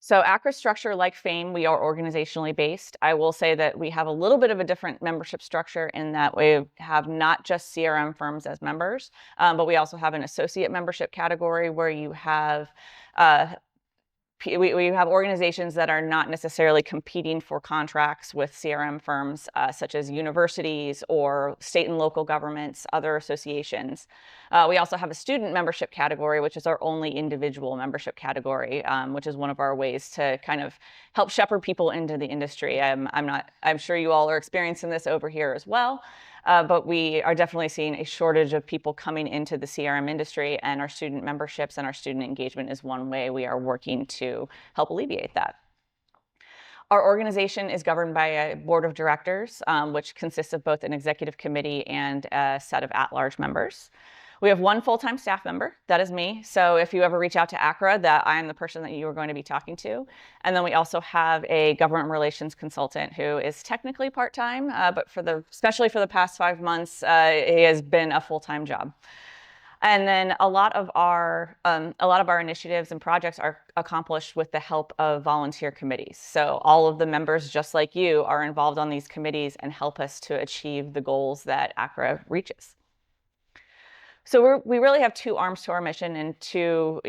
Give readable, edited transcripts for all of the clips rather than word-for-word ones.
So ACRA structure, like FAME, we are organizationally based. I will say that we have a little bit of a different membership structure in that we have not just CRM firms as members, but we also have an associate membership category where you have uh, we have organizations that are not necessarily competing for contracts with CRM firms, such as universities or state and local governments, other associations. We also have a student membership category, which is our only individual membership category, which is one of our ways to kind of help shepherd people into the industry. I'm sure you all are experiencing this over here as well. But we are definitely seeing a shortage of people coming into the CRM industry, and our student memberships and our student engagement is one way we are working to help alleviate that. Our organization is governed by a board of directors, which consists of both an executive committee and a set of at-large members. We have one full-time staff member, that is me. So if you ever reach out to ACRA, that I am the person that you are going to be talking to. And then we also have a government relations consultant who is technically part-time, but especially for the past 5 months, he has been a full-time job. And then a lot of our initiatives and projects are accomplished with the help of volunteer committees. So all of the members, just like you, are involved on these committees and help us to achieve the goals that ACRA reaches. So we really have two arms to our mission and two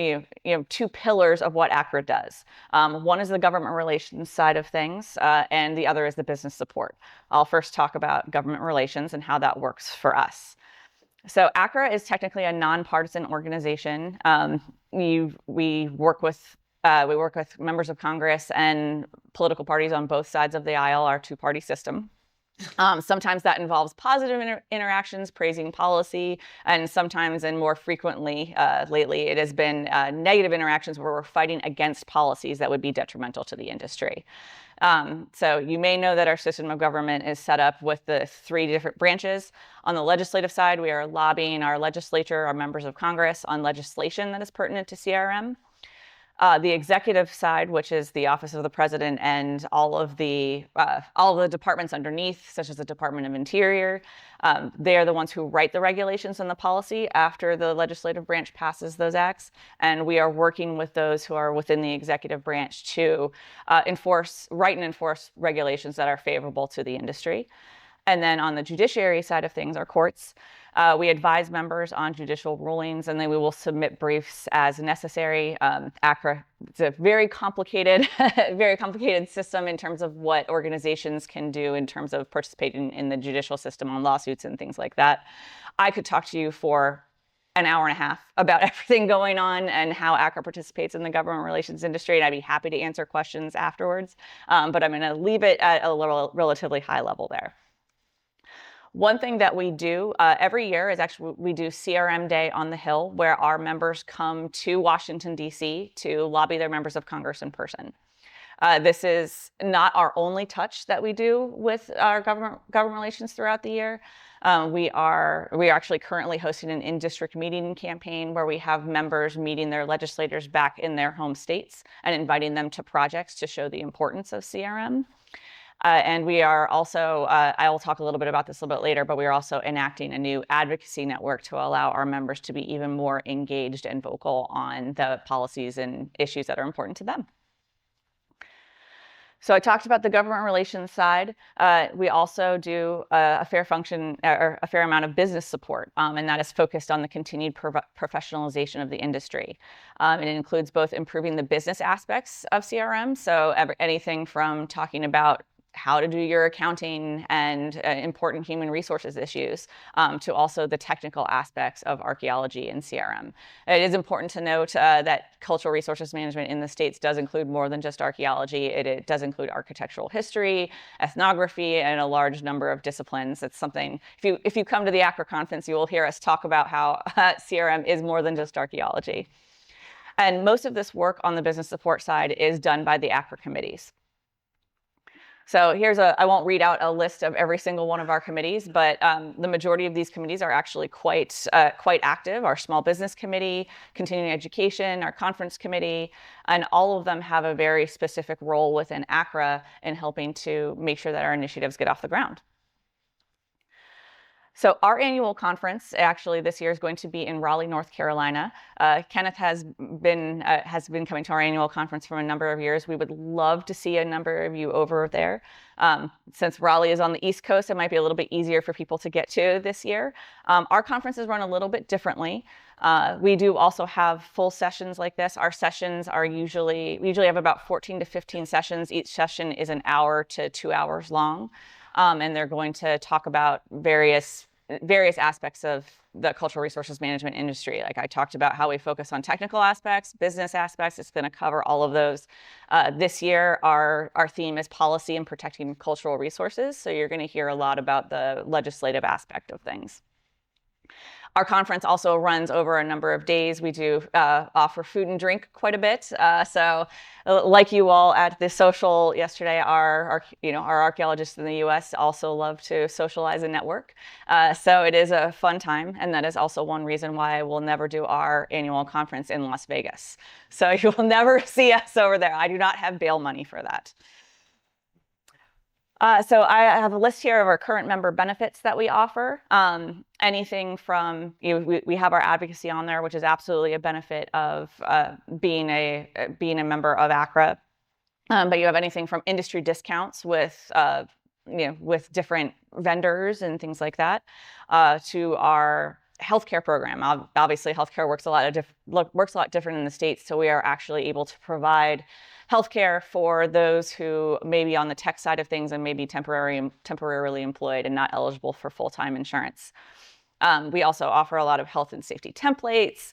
pillars of what ACRA does. One is the government relations side of things, and the other is the business support. I'll first talk about government relations and how that works for us. So ACRA is technically a nonpartisan organization. We work with members of Congress and political parties on both sides of the aisle, our two-party system. Sometimes that involves positive interactions, praising policy, and sometimes, and more frequently lately, it has been negative interactions where we're fighting against policies that would be detrimental to the industry. So you may know that our system of government is set up with the 3 different branches. On the legislative side, we are lobbying our legislature, our members of Congress, on legislation that is pertinent to CRM. The executive side, which is the Office of the President and all of the departments underneath, such as the Department of Interior, they are the ones who write the regulations and the policy after the legislative branch passes those acts. And we are working with those who are within the executive branch to write and enforce regulations that are favorable to the industry. And then on the judiciary side of things, our courts, we advise members on judicial rulings, and then we will submit briefs as necessary. ACRA, it's a very complicated system in terms of what organizations can do in terms of participating in the judicial system on lawsuits and things like that. I could talk to you for an hour and a half about everything going on and how ACRA participates in the government relations industry, and I'd be happy to answer questions afterwards. But I'm going to leave it at a relatively high level there. One thing that we do every year is actually we do CRM Day on the Hill, where our members come to Washington, D.C. to lobby their members of Congress in person. This is not our only touch that we do with our government relations throughout the year. We are actually currently hosting an in-district meeting campaign where we have members meeting their legislators back in their home states and inviting them to projects to show the importance of CRM. And we are also, I will talk a little bit about this a little bit later, but we are also enacting a new advocacy network to allow our members to be even more engaged and vocal on the policies and issues that are important to them. So I talked about the government relations side. We also do a fair amount of business support, and that is focused on the continued professionalization of the industry. It includes both improving the business aspects of CRM, so anything from talking about how to do your accounting and important human resources issues, to also the technical aspects of archaeology and CRM. It is important to note that cultural resources management in the States does include more than just archaeology. It does include architectural history, ethnography, and a large number of disciplines. It's something, if you come to the ACRA conference, you will hear us talk about how CRM is more than just archaeology. And most of this work on the business support side is done by the ACRA committees. So I won't read out a list of every single one of our committees, but the majority of these committees are actually quite active. Our small business committee, continuing education, our conference committee, and all of them have a very specific role within ACRA in helping to make sure that our initiatives get off the ground. So our annual conference actually this year is going to be in Raleigh, North Carolina. Kenneth has been coming to our annual conference for a number of years. We would love to see a number of you over there. Since Raleigh is on the East Coast, it might be a little bit easier for people to get to this year. Our conferences run a little bit differently. We do also have full sessions like this. Our sessions are we usually have about 14 to 15 sessions. Each session is an hour to 2 hours long. And they're going to talk about various aspects of the cultural resources management industry. Like I talked about how we focus on technical aspects, business aspects. It's going to cover all of those. This year, our theme is policy and protecting cultural resources. So you're going to hear a lot about the legislative aspect of things. Our conference also runs over a number of days. We do offer food and drink quite a bit. So like you all at the social yesterday, our archaeologists in the US also love to socialize and network. So it is a fun time. And that is also one reason why we'll never do our annual conference in Las Vegas. So you will never see us over there. I do not have bail money for that. So I have a list here of our current member benefits that we offer. Anything from, we have our advocacy on there, which is absolutely a benefit of being a member of ACRA. But you have anything from industry discounts with different vendors and things like that, to our healthcare program. Obviously, healthcare works a lot different in the States, so we are actually able to provide healthcare for those who may be on the tech side of things and may be temporarily employed and not eligible for full-time insurance. We also offer a lot of health and safety templates.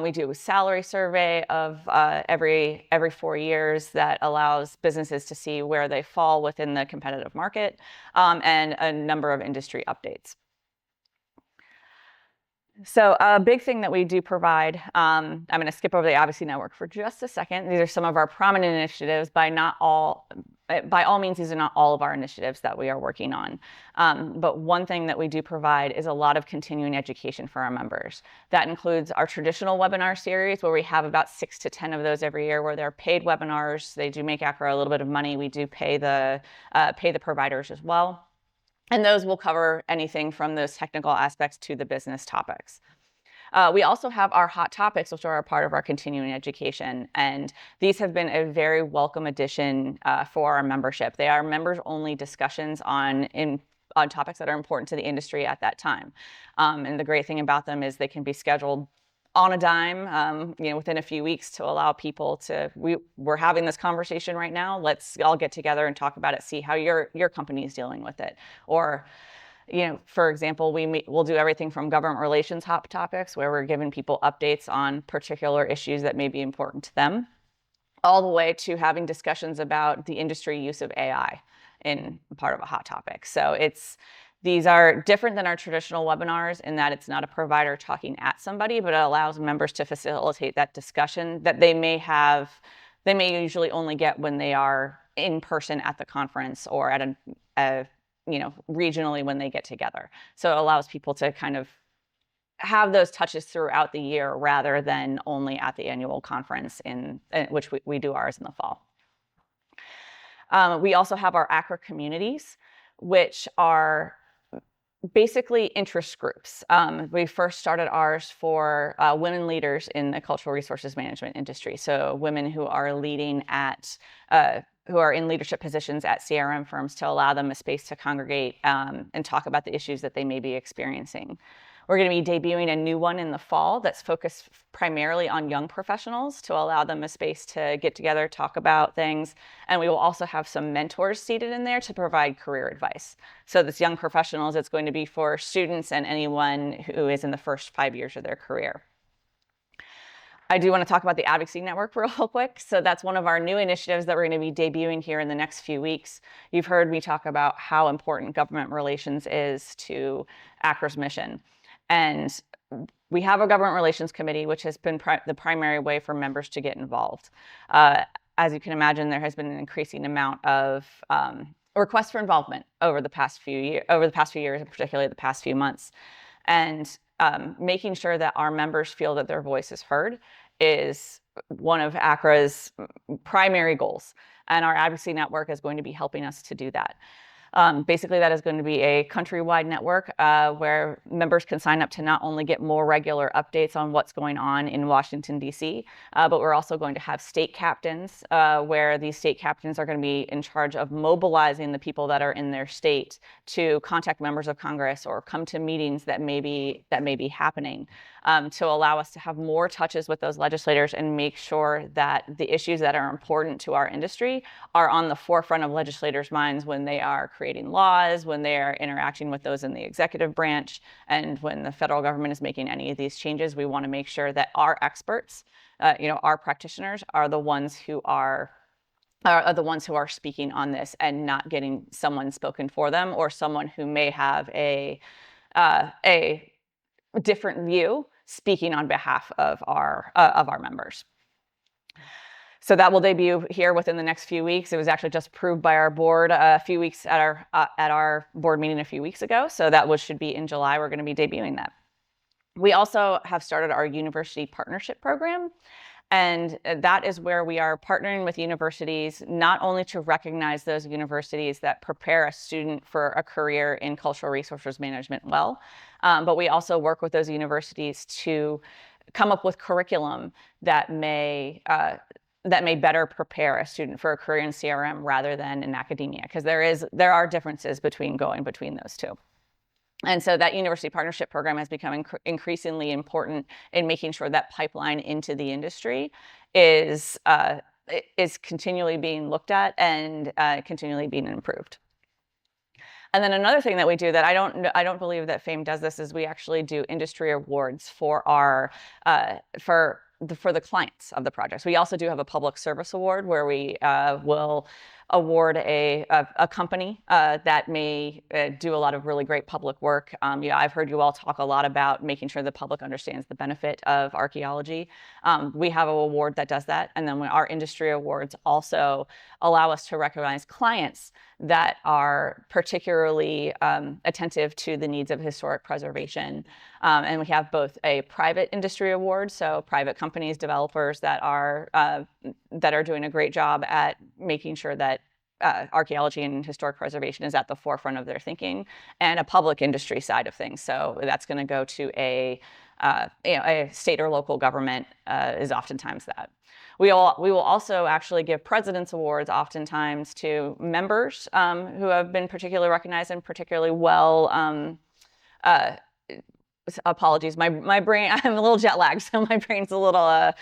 We do a salary survey of every 4 years that allows businesses to see where they fall within the competitive market, and a number of industry updates. So a big thing that we do provide, I'm going to skip over the Advocacy Network for just a second. These are some of our prominent initiatives. By all means, these are not all of our initiatives that we are working on. But one thing that we do provide is a lot of continuing education for our members. That includes our traditional webinar series, where we have about 6 to 10 of those every year, where they're paid webinars. They do make ACRA a little bit of money. We do pay the providers as well. And those will cover anything from those technical aspects to the business topics. We also have our hot topics, which are a part of our continuing education. And these have been a very welcome addition for our membership. They are members-only discussions on topics that are important to the industry at that time. And the great thing about them is they can be scheduled on a dime, within a few weeks, to allow people to, we're having this conversation right now, let's all get together and talk about it, see how your company is dealing with it. Or, for example, we'll do everything from government relations hot topics, where we're giving people updates on particular issues that may be important to them, all the way to having discussions about the industry use of AI in part of a hot topic. So these are different than our traditional webinars in that it's not a provider talking at somebody, but it allows members to facilitate that discussion that they may usually only get when they are in person at the conference or at regionally when they get together. So it allows people to kind of have those touches throughout the year rather than only at the annual conference, in which we do ours in the fall. We also have our ACRA communities, which are basically interest groups. We first started ours for women leaders in the cultural resources management industry. So women who are leading who are in leadership positions at CRM firms, to allow them a space to congregate and talk about the issues that they may be experiencing. We're going to be debuting a new one in the fall that's focused primarily on young professionals, to allow them a space to get together, talk about things. And we will also have some mentors seated in there to provide career advice. So this young professionals, it's going to be for students and anyone who is in the first 5 years of their career. I do want to talk about the Advocacy Network real quick. So that's one of our new initiatives that we're going to be debuting here in the next few weeks. You've heard me talk about how important government relations is to ACRA's mission. And we have a government relations committee, which has been the primary way for members to get involved. As you can imagine, there has been an increasing amount of requests for involvement over the past few years, and particularly the past few months. And making sure that our members feel that their voice is heard is one of ACRA's primary goals. And our Advocacy Network is going to be helping us to do that. Basically, that is going to be a countrywide network where members can sign up to not only get more regular updates on what's going on in Washington, D.C., but we're also going to have state captains where these state captains are going to be in charge of mobilizing the people that are in their state to contact members of Congress or come to meetings that may be happening, to allow us to have more touches with those legislators and make sure that the issues that are important to our industry are on the forefront of legislators' minds when they are creating laws, when they are interacting with those in the executive branch, and when the federal government is making any of these changes. We want to make sure that our experts, our practitioners, are the ones who are the ones who are speaking on this and not getting someone spoken for them or someone who may have a different view speaking on behalf of our members. So that will debut here within the next few weeks. It was actually just approved by our board a few weeks at our board meeting a few weeks ago. So that should be in July. We're going to be debuting that. We also have started our university partnership program. And that is where we are partnering with universities, not only to recognize those universities that prepare a student for a career in cultural resources management well, but we also work with those universities to come up with curriculum that may better prepare a student for a career in CRM rather than in academia, because there are differences between those two. And so that university partnership program has become increasingly important in making sure that pipeline into the industry is continually being looked at and continually being improved. And then another thing that we do that I don't believe that FAME does this is we actually do industry awards for our for the clients of the projects. We also do have a public service award where we will award a company that may do a lot of really great public work. I've heard you all talk a lot about making sure the public understands the benefit of archaeology. We have an award that does that. And then our industry awards also allow us to recognize clients that are particularly attentive to the needs of historic preservation. And we have both a private industry award, so private companies, developers that are doing a great job at making sure that archaeology and historic preservation is at the forefront of their thinking, and a public industry side of things. So that's going to go to a state or local government is oftentimes that. We will also actually give President's Awards oftentimes to members who have been particularly recognized and particularly well. Apologies, my brain, I'm a little jet lagged, so my brain's a little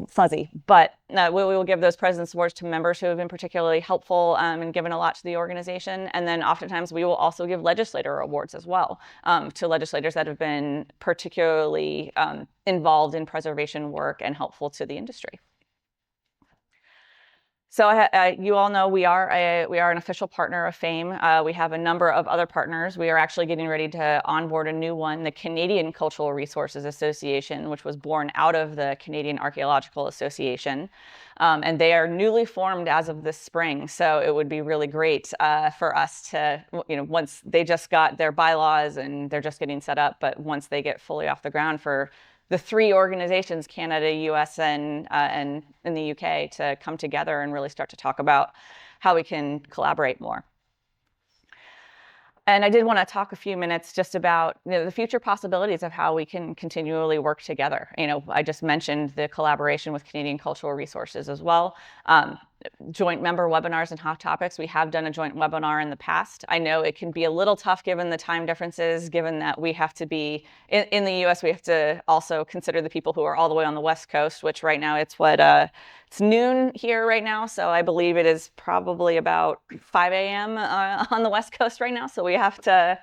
fuzzy, but we will give those President's Awards to members who have been particularly helpful and given a lot to the organization. And then oftentimes we will also give legislator awards as well to legislators that have been particularly involved in preservation work and helpful to the industry. So you all know we are an official partner of FAME. We have a number of other partners. We are actually getting ready to onboard a new one, the Canadian Cultural Resources Association, which was born out of the Canadian Archaeological Association. And they are newly formed as of this spring. So it would be really great for us to, once they just got their bylaws and they're just getting set up, but once they get fully off the ground, for the three organizations, Canada, US, and in the UK, to come together and really start to talk about how we can collaborate more. And I did want to talk a few minutes just about the future possibilities of how we can continually work together. I just mentioned the collaboration with Canadian Cultural Resources as well. Joint member webinars and hot topics. We have done a joint webinar in the past. I know it can be a little tough given the time differences, given that we have to be, in the US, we have to also consider the people who are all the way on the West Coast, which right now it's it's noon here right now. So I believe it is probably about 5 a.m. On the West Coast right now. So we have to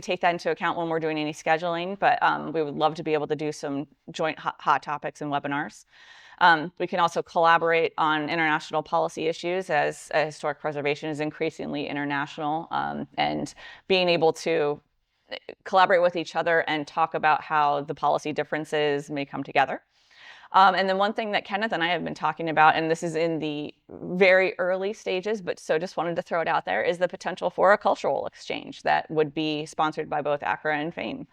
take that into account when we're doing any scheduling, but we would love to be able to do some joint hot topics and webinars. We can also collaborate on international policy issues as historic preservation is increasingly international, and being able to collaborate with each other and talk about how the policy differences may come together. And then one thing that Kenneth and I have been talking about, and this is in the very early stages, but so just wanted to throw it out there, is the potential for a cultural exchange that would be sponsored by both ACRA and FAME.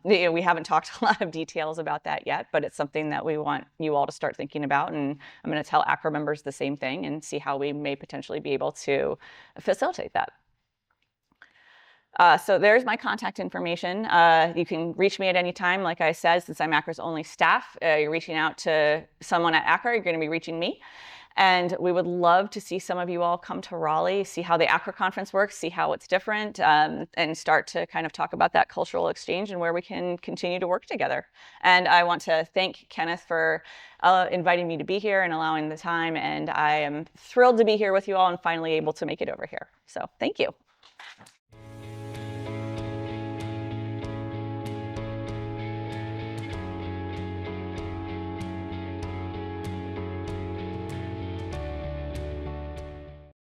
We haven't talked a lot of details about that yet, but it's something that we want you all to start thinking about. And I'm going to tell ACRA members the same thing and see how we may potentially be able to facilitate that. So there's my contact information. You can reach me at any time. Like I said, since I'm ACRA's only staff, you're reaching out to someone at ACRA, you're going to be reaching me. And we would love to see some of you all come to Raleigh, see how the ACRA conference works, see how it's different, and start to kind of talk about that cultural exchange and where we can continue to work together. And I want to thank Kenneth for inviting me to be here and allowing the time. And I am thrilled to be here with you all and finally able to make it over here. So thank you.